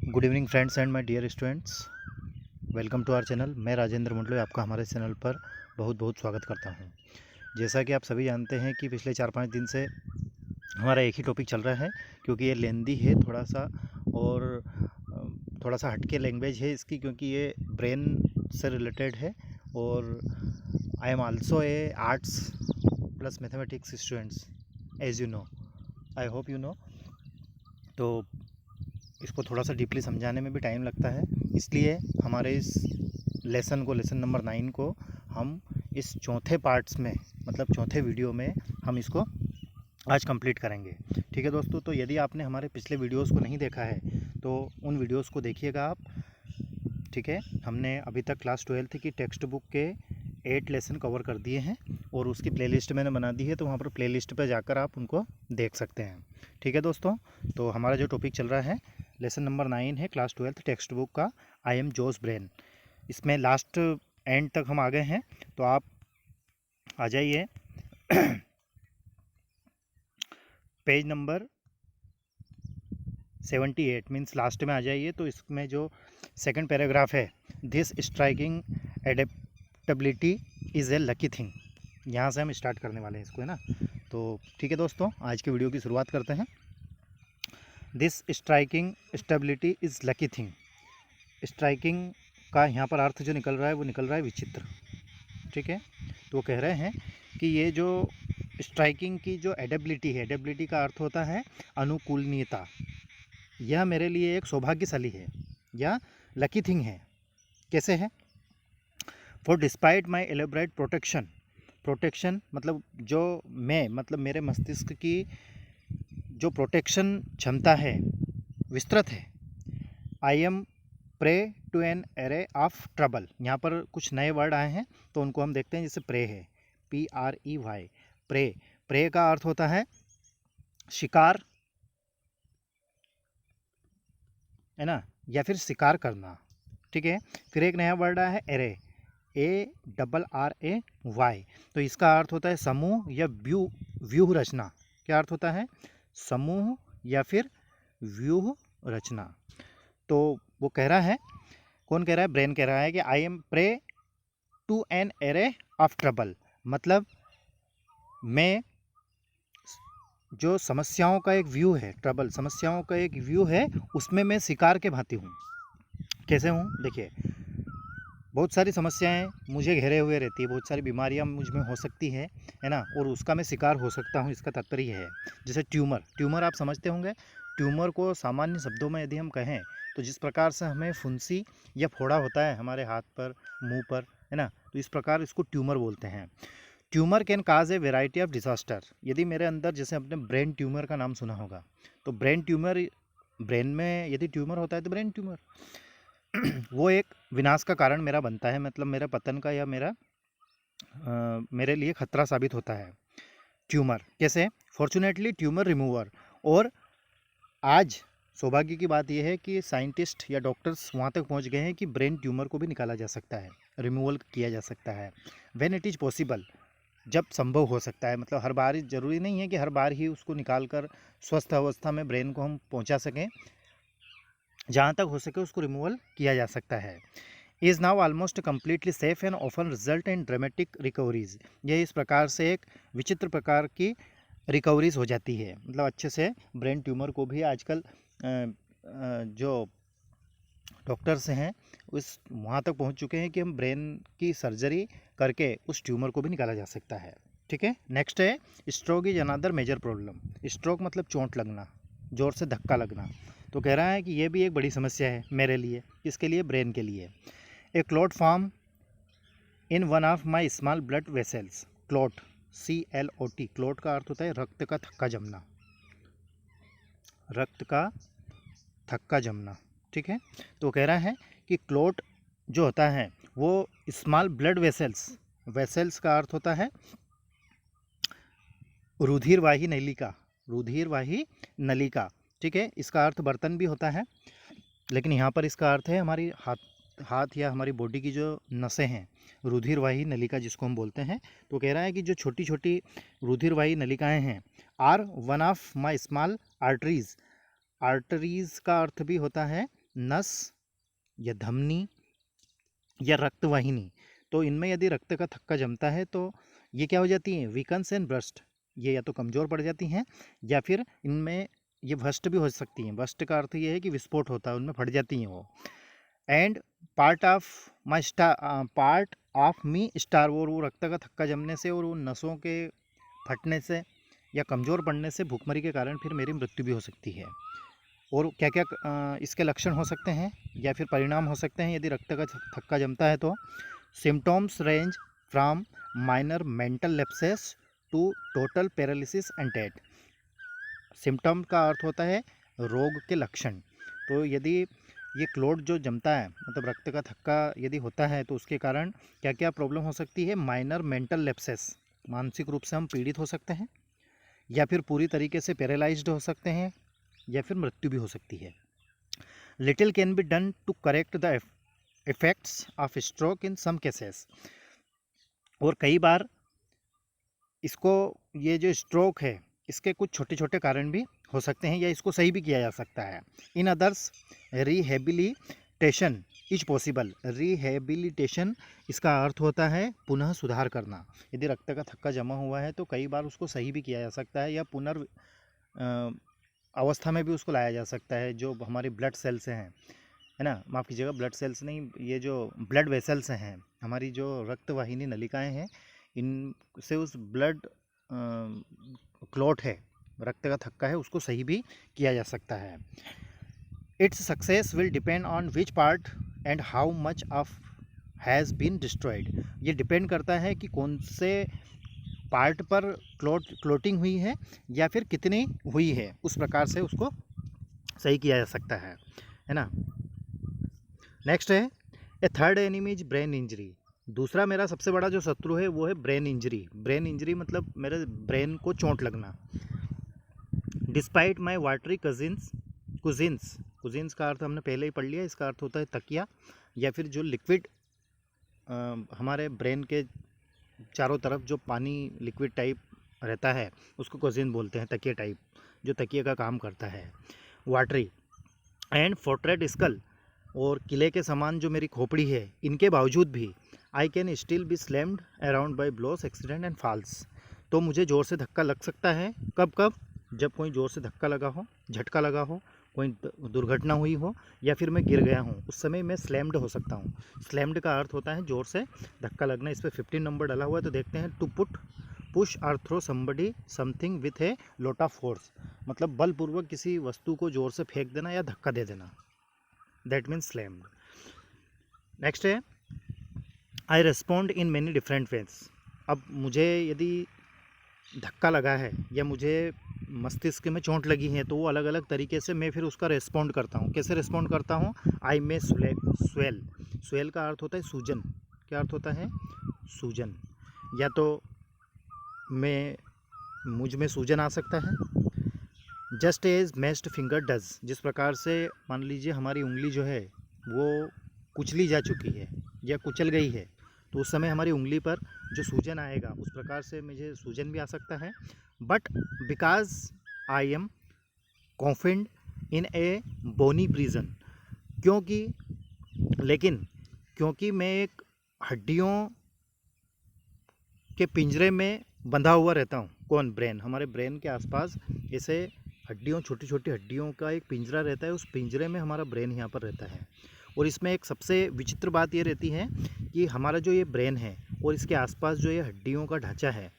Good evening friends and my dear students, welcome to our channel. मैं राजेंद्र मुंडलोई आपका हमारे channel पर बहुत बहुत स्वागत करता हूं। जैसा कि आप सभी जानते हैं कि पिछले 4-5 दिन से हमारा एक ही टॉपिक चल रहा है, क्योंकि ये लेंदी है थोड़ा सा और थोड़ा सा हटके लैंग्वेज है इसकी, क्योंकि ये ब्रेन से रिलेटेड है और I am also a arts plus mathematics students, as you know, I hope you know. तो इसको थोड़ा सा डीपली समझाने में भी टाइम लगता है, इसलिए हमारे इस लेसन नंबर 9 को हम इस चौथे पार्ट्स में, मतलब चौथे वीडियो में हम इसको आज कंप्लीट करेंगे। ठीक है दोस्तों, तो यदि आपने हमारे पिछले वीडियोस को नहीं देखा है तो उन वीडियोस को देखिएगा आप। ठीक है, हमने अभी तक क्लास 12 की टेक्स्ट बुक के 8 लेसन कवर कर दिए हैं और उसकी प्लेलिस्ट मैंने बना दी है, तो वहाँ पर प्लेलिस्ट पर जाकर आप उनको देख सकते हैं। ठीक है दोस्तों, तो हमारा जो टॉपिक चल रहा है लेसन नंबर 9 है क्लास 12 टेक्स्ट बुक का, आई एम जोस ब्रेन। इसमें लास्ट एंड तक हम आ गए हैं, तो आप आ जाइए पेज नंबर 78 मीन्स लास्ट में आ जाइए। तो इसमें जो सेकंड पैराग्राफ है, this striking adaptability is a lucky thing, यहाँ से हम स्टार्ट करने वाले हैं इसको, है ना। तो ठीक है दोस्तों, आज की वीडियो की शुरुआत करते हैं। This striking stability is lucky thing. Striking का यहाँ पर अर्थ जो निकल रहा है वो निकल रहा है विचित्र। ठीक है, तो वो कह रहे हैं कि ये जो स्ट्राइकिंग की जो एडेबिलिटी है, एडेबिलिटी का अर्थ होता है अनुकूलनीयता, यह मेरे लिए एक सौभाग्यशाली है या लकी थिंग है। कैसे है? For despite my elaborate protection, protection मतलब जो मैं, मतलब मेरे मस्तिष्क की जो प्रोटेक्शन क्षमता है विस्तृत है। I am prey to an array of trouble, यहाँ पर कुछ नए वर्ड आए हैं तो उनको हम देखते हैं। जैसे प्रे है, PREY, प्रे, प्रे का अर्थ होता है शिकार, है ना, या फिर शिकार करना। ठीक है, फिर एक नया वर्ड आया है एरे, ARRAY, तो इसका अर्थ होता है समूह या व्यूह रचना। क्या अर्थ होता है? समूह या फिर व्यूह रचना। तो वो कह रहा है, कौन कह रहा है? ब्रेन कह रहा है कि I am prey to an array of trouble, मतलब मैं जो समस्याओं का एक व्यू है, ट्रबल समस्याओं का एक व्यू है, उसमें मैं शिकार के भांति हूँ। कैसे हूँ? देखिए, बहुत सारी समस्याएं मुझे घेरे हुए रहती है, बहुत सारी बीमारियां मुझ में हो सकती है ना, और उसका मैं शिकार हो सकता हूँ, इसका तात्पर्य है। जैसे ट्यूमर, ट्यूमर आप समझते होंगे। ट्यूमर को सामान्य शब्दों में यदि हम कहें तो जिस प्रकार से हमें फुंसी या फोड़ा होता है हमारे हाथ पर, मुंह पर, है ना, तो इस प्रकार इसको ट्यूमर बोलते हैं। Tumour can cause a variety of disaster. यदि मेरे अंदर, जैसे आपने ब्रेन ट्यूमर का नाम सुना होगा, तो ब्रेन ट्यूमर, ब्रेन में यदि ट्यूमर होता है तो ब्रेन ट्यूमर वो एक विनाश का कारण मेरा बनता है, मतलब मेरा पतन का या मेरे लिए खतरा साबित होता है ट्यूमर। कैसे? फॉर्चुनेटली ट्यूमर रिमूवर, और आज सौभाग्य की बात यह है कि साइंटिस्ट या डॉक्टर्स वहाँ तक पहुँच गए हैं कि ब्रेन ट्यूमर को भी निकाला जा सकता है, रिमूवल किया जा सकता है। व्हेन इट इज़ पॉसिबल, जब संभव हो सकता है, मतलब हर बार ज़रूरी नहीं है कि हर बार ही उसको निकाल कर स्वस्थ अवस्था में ब्रेन को हम पहुँचा सकें, जहाँ तक हो सके उसको रिमूवल किया जा सकता है। Is now almost completely safe and often result in dramatic recoveries. यह इस प्रकार से एक विचित्र प्रकार की रिकवरीज हो जाती है, मतलब अच्छे से ब्रेन ट्यूमर को भी आजकल जो डॉक्टर्स हैं उस वहाँ तक पहुँच चुके हैं कि हम ब्रेन की सर्जरी करके उस ट्यूमर को भी निकाला जा सकता है। ठीक है, नेक्स्ट है stroke is another major problem. Stroke मतलब चोट लगना, ज़ोर से धक्का लगना। तो कह रहा है कि ये भी एक बड़ी समस्या है मेरे लिए। किसके लिए? ब्रेन के लिए। A clot form in one of my small blood vessels. Clot, CLOT, clot का अर्थ होता है रक्त का थक्का जमना, रक्त का थक्का जमना। ठीक है, तो कह रहा है कि क्लॉट जो होता है वो स्मॉल ब्लड वेसल्स, वेसल्स का अर्थ होता है रुधिरवाही नलिका, रुधिरवाही नलिका। ठीक है, इसका अर्थ बर्तन भी होता है, लेकिन यहाँ पर इसका अर्थ है हमारी हाथ या हमारी बॉडी की जो नसें हैं, रुधिरवाही नलिका जिसको हम बोलते हैं। तो कह रहा है कि जो छोटी छोटी रुधिरवाही नलिकाएं हैं, are one of my small arteries. Arteries का अर्थ भी होता है नस या धमनी या रक्तवाहिनी। तो इनमें यदि रक्त का थक्का जमता है तो ये क्या हो जाती हैं, वीकन्स एंड बर्स्ट, ये या तो कमज़ोर पड़ जाती हैं या फिर इनमें ये भ्रष्ट भी हो सकती हैं। भ्रष्ट का अर्थ ये है कि विस्फोट होता है, उनमें फट जाती हैं वो। And part of me star, वो रक्त का थक्का जमने से और उन नसों के फटने से या कमज़ोर पड़ने से भूखमरी के कारण फिर मेरी मृत्यु भी हो सकती है। और क्या क्या इसके लक्षण हो सकते हैं या फिर परिणाम हो सकते हैं यदि रक्त का थक्का जमता है तो? Symptoms range from minor mental lapses to total paralysis and death. Symptom का अर्थ होता है रोग के लक्षण। तो यदि ये क्लोट जो जमता है, मतलब रक्त का थक्का यदि होता है तो उसके कारण क्या क्या प्रॉब्लम हो सकती है? माइनर मेंटल लैप्सेस, मानसिक रूप से हम पीड़ित हो सकते हैं, या फिर पूरी तरीके से पैरालाइज्ड हो सकते हैं, या फिर मृत्यु भी हो सकती है। Little can be done to correct the effects of stroke in some cases. और कई बार इसको, ये जो स्ट्रोक है, इसके कुछ छोटे छोटे कारण भी हो सकते हैं या इसको सही भी किया जा सकता है। In others rehabilitation is possible. Rehabilitation इसका अर्थ होता है पुनः सुधार करना। यदि रक्त का थक्का जमा हुआ है तो कई बार उसको सही भी किया जा सकता है या अवस्था में भी उसको लाया जा सकता है। जो हमारे ब्लड सेल्स हैं, है ना, माफ़ कीजिएगा, ब्लड सेल्स नहीं, ये जो ब्लड वेसल्स हैं, हमारी जो रक्तवाहिनी नलिकाएं हैं, इनसे उस ब्लड क्लॉट है, रक्त का थक्का है, उसको सही भी किया जा सकता है। Its success will depend on which part and how much of has been destroyed. ये डिपेंड करता है कि कौन से पार्ट पर क्लोटिंग हुई है या फिर कितनी हुई है, उस प्रकार से उसको सही किया जा सकता है ना। नेक्स्ट है a third enemy is brain injury. दूसरा मेरा सबसे बड़ा जो शत्रु है वो है ब्रेन इंजरी। ब्रेन इंजरी मतलब मेरे ब्रेन को चोट लगना। डिस्पाइट माई वाटरी कुजिन्स का अर्थ हमने पहले ही पढ़ लिया, इसका अर्थ होता है तकिया, या फिर जो लिक्विड हमारे ब्रेन के चारों तरफ जो पानी लिक्विड टाइप रहता है उसको कुजिन बोलते हैं, तकिया टाइप, जो तकिए का काम करता है। वाटरी एंड फोर्ट्रेट स्कल, और किले के समान जो मेरी खोपड़ी है, इनके बावजूद भी I can still be slammed around by blows accident and falls. तो मुझे ज़ोर से धक्का लग सकता है। कब कब? जब कोई ज़ोर से धक्का लगा हो, झटका लगा हो, कोई दुर्घटना हुई हो, या फिर मैं गिर गया हूँ, उस समय मैं स्लैम्ड हो सकता हूँ। स्लैम्ड का अर्थ होता है ज़ोर से धक्का लगना। इस पर 15 नंबर डाला हुआ है, तो देखते हैं। To push or throw somebody something with a lot of force, मतलब बलपूर्वक किसी वस्तु को ज़ोर से फेंक देना या धक्का दे देना, दैट मीन्स स्लैम्ड। नेक्स्ट है I respond in many different ways. अब मुझे यदि धक्का लगा है या मुझे मस्तिष्क में चोट लगी है तो वो अलग अलग तरीके से मैं फिर उसका रेस्पॉन्ड करता हूँ। कैसे रेस्पॉन्ड करता हूँ? आई में स्वेल का अर्थ होता है सूजन। क्या अर्थ होता है? सूजन। या तो मुझ में सूजन आ सकता है। Just as mashed finger does, जिस प्रकार से मान लीजिए हमारी उंगली जो है वो कुचली जा चुकी है या कुचल गई है, तो उस समय हमारी उंगली पर जो सूजन आएगा, उस प्रकार से मुझे सूजन भी आ सकता है। But because I am confined in a bony prison, क्योंकि मैं एक हड्डियों के पिंजरे में बंधा हुआ रहता हूँ। कौन? ब्रेन। हमारे ब्रेन के आसपास ऐसे हड्डियों, छोटी छोटी हड्डियों का एक पिंजरा रहता है, उस पिंजरे में हमारा ब्रेन यहाँ पर रहता है। और इसमें एक सबसे विचित्र बात ये रहती है कि हमारा जो ये ब्रेन है और इसके आसपास जो ये हड्डियों का ढांचा है,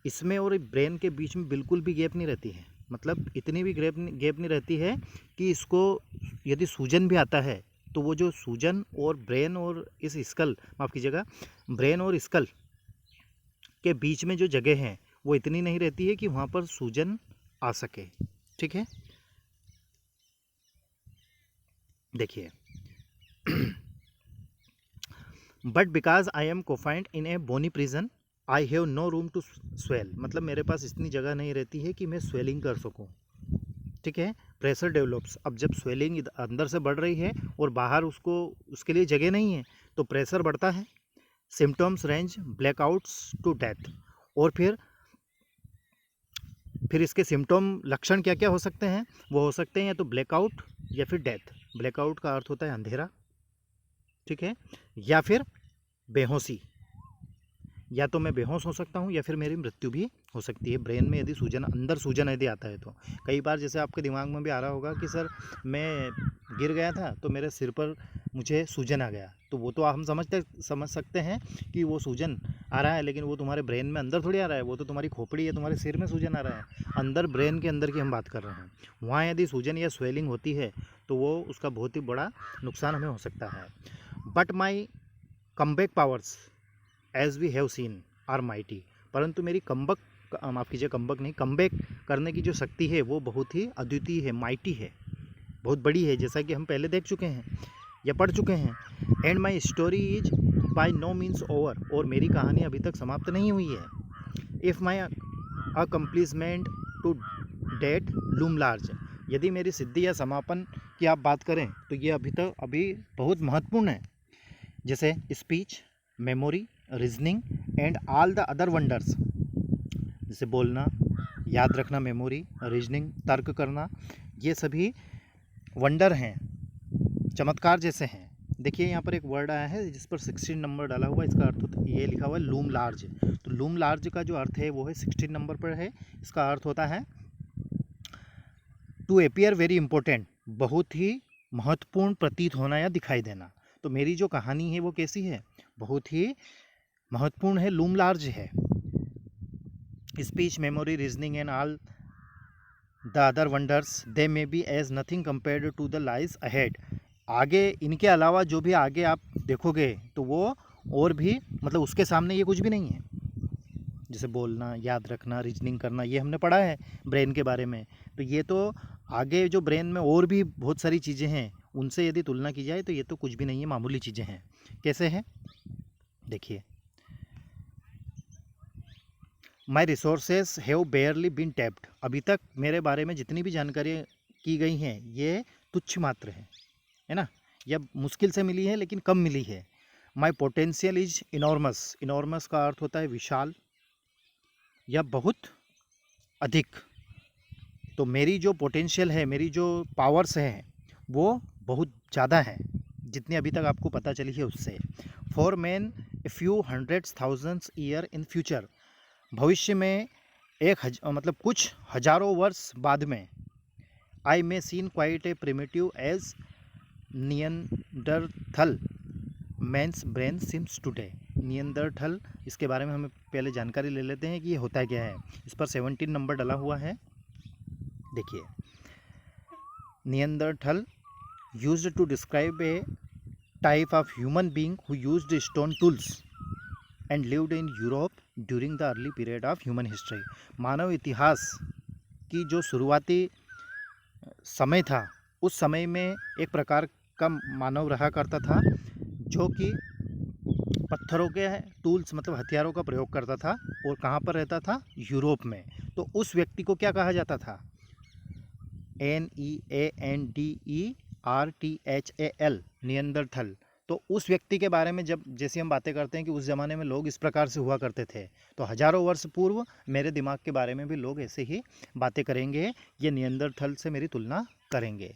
इसमें और ब्रेन के बीच में बिल्कुल भी गैप नहीं रहती है। मतलब इतनी भी गैप नहीं रहती है कि इसको यदि सूजन भी आता है तो वो जो सूजन और ब्रेन और इस स्कल, माफ़ कीजिएगा, ब्रेन और स्कल के बीच में जो जगह है वो इतनी नहीं रहती है कि वहाँ पर सूजन आ सके। ठीक है, देखिए। But because I am confined in a bony prison I have no room to swell, मतलब मेरे पास इतनी जगह नहीं रहती है कि मैं स्वेलिंग कर सकूं। ठीक है, प्रेशर डेवलप्स। अब जब स्वेलिंग अंदर से बढ़ रही है और बाहर उसके लिए जगह नहीं है तो प्रेशर बढ़ता है। Symptoms range blackouts to death, और फिर इसके सिम्टम लक्षण क्या क्या हो सकते हैं? वो हो सकते हैं या तो ब्लैकआउट, या फिर डेथ। ब्लैकआउट का अर्थ होता है अंधेरा, ठीक है, या फिर बेहोशी, या तो मैं बेहोश हो सकता हूँ या फिर मेरी मृत्यु भी हो सकती है। ब्रेन में यदि सूजन, अंदर सूजन यदि आता है तो कई बार जैसे आपके दिमाग में भी आ रहा होगा कि सर मैं गिर गया था तो मेरे सिर पर मुझे सूजन आ गया, तो वो तो हम समझ सकते हैं कि वो सूजन आ रहा है, लेकिन वो तुम्हारे ब्रेन में अंदर थोड़ी आ रहा है, वो तो तुम्हारी खोपड़ी है, तुम्हारे सिर में सूजन आ रहा है, अंदर ब्रेन के अंदर की हम बात कर रहे हैं। वहाँ यदि सूजन या स्वेलिंग होती है तो वो उसका बहुत ही बड़ा नुकसान हमें हो सकता है। But my comeback powers as we have seen are mighty, परंतु मेरी माफ़ कीजिए कमबैक नहीं, कमबैक करने की जो शक्ति है वो बहुत ही अद्वितीय है, माइटी है, बहुत बड़ी है, जैसा कि हम पहले देख चुके हैं या पढ़ चुके हैं। And my story is by no means over, और मेरी कहानी अभी तक समाप्त नहीं हुई है। If my accomplishment to date loom large, यदि मेरी सिद्धि या समापन की आप बात करें तो ये अभी बहुत महत्वपूर्ण है। जैसे speech, memory, reasoning and all the other wonders, जैसे बोलना, याद रखना, मेमोरी, रीजनिंग, तर्क करना, ये सभी वंडर हैं, चमत्कार जैसे हैं। देखिए यहाँ पर एक वर्ड आया है जिस पर 16 नंबर डाला हुआ है, इसका अर्थ होता है, ये लिखा हुआ है लूम लार्ज। तो लूम लार्ज का जो अर्थ है वो है 16 नंबर पर है, इसका अर्थ होता है टू अपीयर वेरी इंपॉर्टेंट, बहुत ही महत्वपूर्ण प्रतीत होना या दिखाई देना। तो मेरी जो कहानी है वो कैसी है, बहुत ही महत्वपूर्ण है, लूम लार्ज है। Speech, memory, reasoning and all the other wonders they may be as nothing compared to the lies ahead, आगे इनके अलावा जो भी आगे आप देखोगे तो वो और भी, मतलब उसके सामने ये कुछ भी नहीं है। जैसे बोलना, याद रखना, रीजनिंग करना, ये हमने पढ़ा है ब्रेन के बारे में, तो ये तो आगे जो ब्रेन में और भी बहुत सारी चीज़ें हैं उनसे यदि तुलना की जाए तो ये तो कुछ भी नहीं है, मामूली चीज़ें हैं। कैसे हैं देखिए, my resources have barely been tapped, अभी तक मेरे बारे में जितनी भी जानकारी की गई हैं ये तुच्छ मात्र है ना, यह मुश्किल से मिली है लेकिन कम मिली है। माई पोटेंशियल इज इनॉर्मस, इनॉर्मस का अर्थ होता है विशाल या बहुत अधिक, तो मेरी जो पोटेंशियल है, मेरी जो पावर्स हैं वो बहुत ज़्यादा है जितनी अभी तक आपको पता चली है उससे। For man a few hundreds thousands year in future, भविष्य में मतलब कुछ हजारों वर्ष बाद में, I may seem quite a primitive as Neanderthal man's brain seems today. Neanderthal, इसके बारे में हमें पहले जानकारी ले लेते हैं कि ये होता क्या है। इस पर 17 नंबर डला हुआ है, देखिए। Neanderthal used to describe a type of human being who used stone tools and lived in Europe during the early period of human history, मानव इतिहास की जो शुरुआती समय था उस समय में एक प्रकार का मानव रहा करता था जो कि पत्थरों के टूल्स मतलब हथियारों का प्रयोग करता था, और कहाँ पर रहता था, यूरोप में। तो उस व्यक्ति को क्या कहा जाता था, NEANDERTHAL, नियंडरथल। तो उस व्यक्ति के बारे में जब जैसे हम बातें करते हैं कि उस ज़माने में लोग इस प्रकार से हुआ करते थे, तो हजारों वर्ष पूर्व मेरे दिमाग के बारे में भी लोग ऐसे ही बातें करेंगे, ये नियंडरथल से मेरी तुलना करेंगे।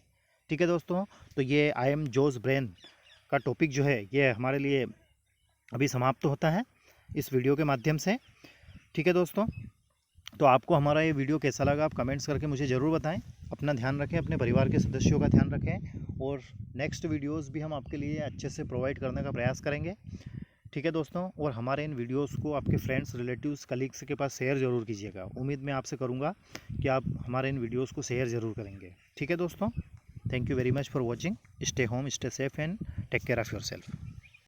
ठीक है दोस्तों, तो ये आई एम जोस ब्रेन का टॉपिक जो है ये हमारे लिए अभी समाप्त होता है इस वीडियो के माध्यम से। ठीक है दोस्तों, तो आपको हमारा ये वीडियो कैसा लगा आप कमेंट्स करके मुझे ज़रूर बताएं। अपना ध्यान रखें, अपने परिवार के सदस्यों का ध्यान रखें, और नेक्स्ट वीडियोस भी हम आपके लिए अच्छे से प्रोवाइड करने का प्रयास करेंगे। ठीक है दोस्तों, और हमारे इन वीडियोस को आपके फ्रेंड्स, रिलेटिव्स, कलीग्स के पास शेयर ज़रूर कीजिएगा। उम्मीद मैं आपसे करूँगा कि आप हमारे इन वीडियोस को शेयर ज़रूर करेंगे। ठीक है दोस्तों, thank you very much for watching. Stay home, stay safe and take care of yourself.